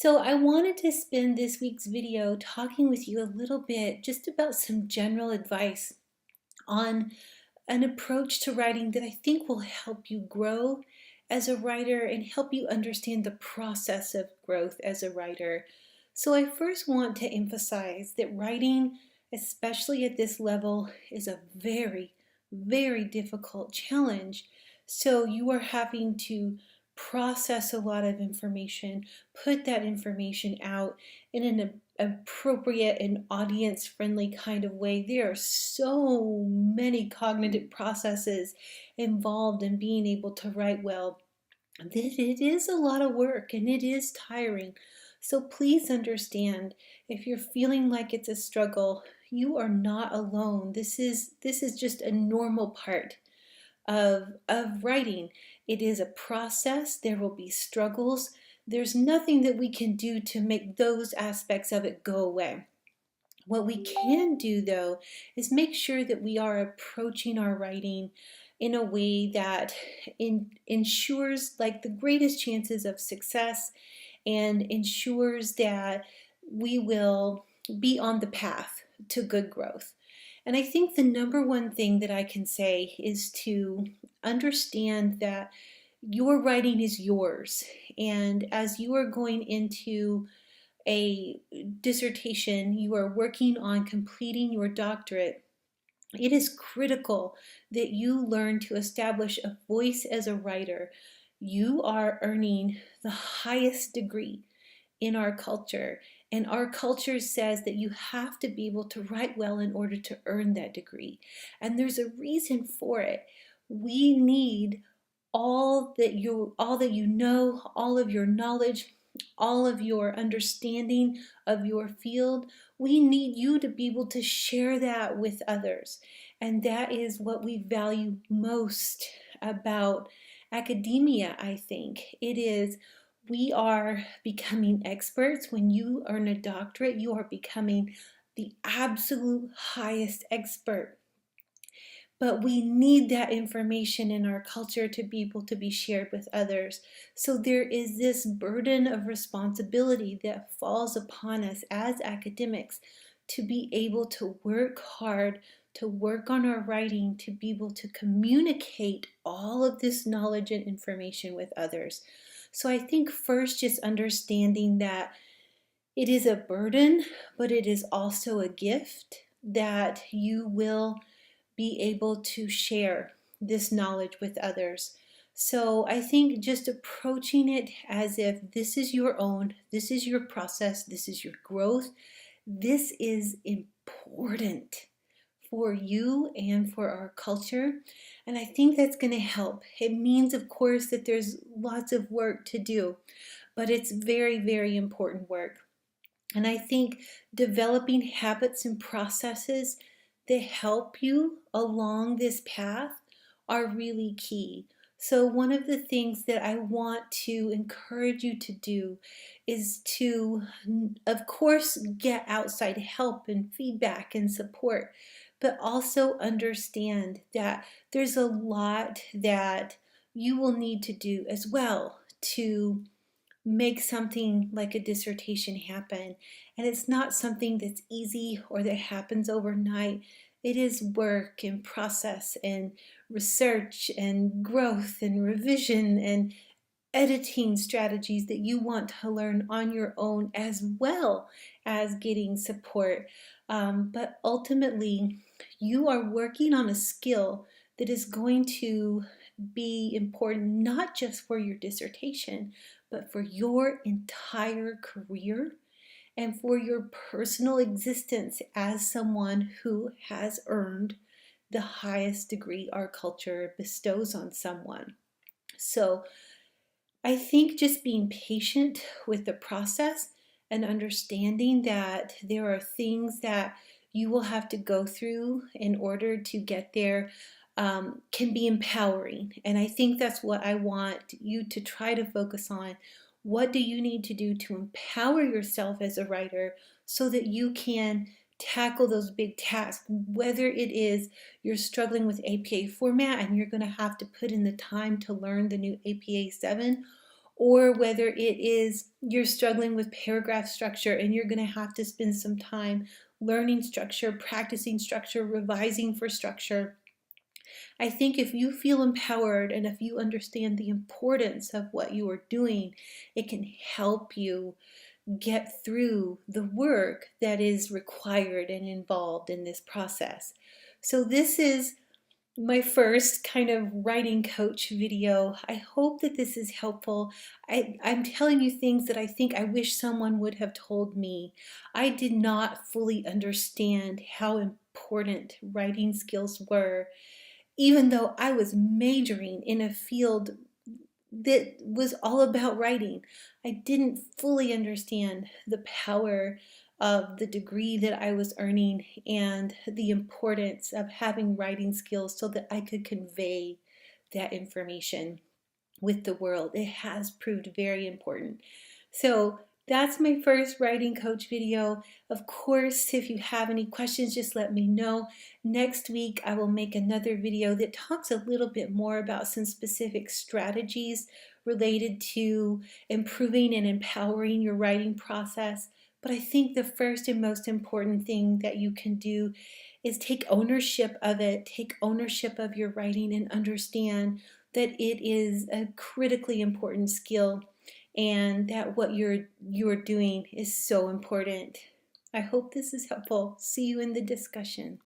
So I wanted to spend this week's video talking with you a little bit just about some general advice on an approach to writing that I think will help you grow as a writer and help you understand the process of growth as a writer. So I first want to emphasize that writing, especially at this level, is a very, very difficult challenge. So you are having to process a lot of information, put that information out in an appropriate and audience-friendly kind of way. There are so many cognitive processes involved in being able to write well that it is a lot of work and it is tiring. So please understand, if you're feeling like it's a struggle, you are not alone. This is just a normal part of writing. It is a process. There will be struggles. There's nothing that we can do to make those aspects of it go away. What we can do, though, is make sure that we are approaching our writing in a way that ensures like the greatest chances of success and ensures that we will be on the path to good growth. And I think the number one thing that I can say is to understand that your writing is yours. And as you are going into a dissertation, you are working on completing your doctorate, it is critical that you learn to establish a voice as a writer. You are earning the highest degree in our culture, and our culture says that you have to be able to write well in order to earn that degree. And there's a reason for it. We need all that you know, all of your knowledge, all of your understanding of your field. We need you to be able to share that with others. And that is what we value most about academia, I think. It is we are becoming experts. When you earn a doctorate, you are becoming the absolute highest expert. But we need that information in our culture to be able to be shared with others. So there is this burden of responsibility that falls upon us as academics to be able to work hard, to work on our writing, to be able to communicate all of this knowledge and information with others. So I think first just understanding that it is a burden, but it is also a gift that you will be able to share this knowledge with others. So I think just approaching it as if this is your own, this is your process, this is your growth, this is important for you and for our culture. And I think that's going to help. It means, of course, that there's lots of work to do, but it's very, very important work. And I think developing habits and processes that help you along this path are really key. So one of the things that I want to encourage you to do is to, of course, get outside help and feedback and support, but also understand that there's a lot that you will need to do as well to make something like a dissertation happen. And it's not something that's easy or that happens overnight. It is work and process and research and growth and revision and editing strategies that you want to learn on your own, as well as getting support. But ultimately, you are working on a skill that is going to be important not just for your dissertation, but for your entire career and for your personal existence as someone who has earned the highest degree our culture bestows on someone. So I think just being patient with the process and understanding that there are things that you will have to go through in order to get there can be empowering. And I think that's what I want you to try to focus on. What do you need to do to empower yourself as a writer so that you can tackle those big tasks, whether it is you're struggling with APA format and you're going to have to put in the time to learn the new APA 7, or whether it is you're struggling with paragraph structure and you're going to have to spend some time learning structure, practicing structure, revising for structure. I think if you feel empowered and if you understand the importance of what you are doing, it can help you get through the work that is required and involved in this process. So this is my first kind of writing coach video. I hope that this is helpful. I'm telling you things that I think I wish someone would have told me. I did not fully understand how important writing skills were, even though I was majoring in a field that was all about writing. I didn't fully understand the power of the degree that I was earning and the importance of having writing skills so that I could convey that information with the world. It has proved very important. So that's my first writing coach video. Of course, if you have any questions, just let me know. Next week, I will make another video that talks a little bit more about some specific strategies related to improving and empowering your writing process. But I think the first and most important thing that you can do is take ownership of it, take ownership of your writing, and understand that it is a critically important skill and that what you're doing is so important. I hope this is helpful. See you in the discussion.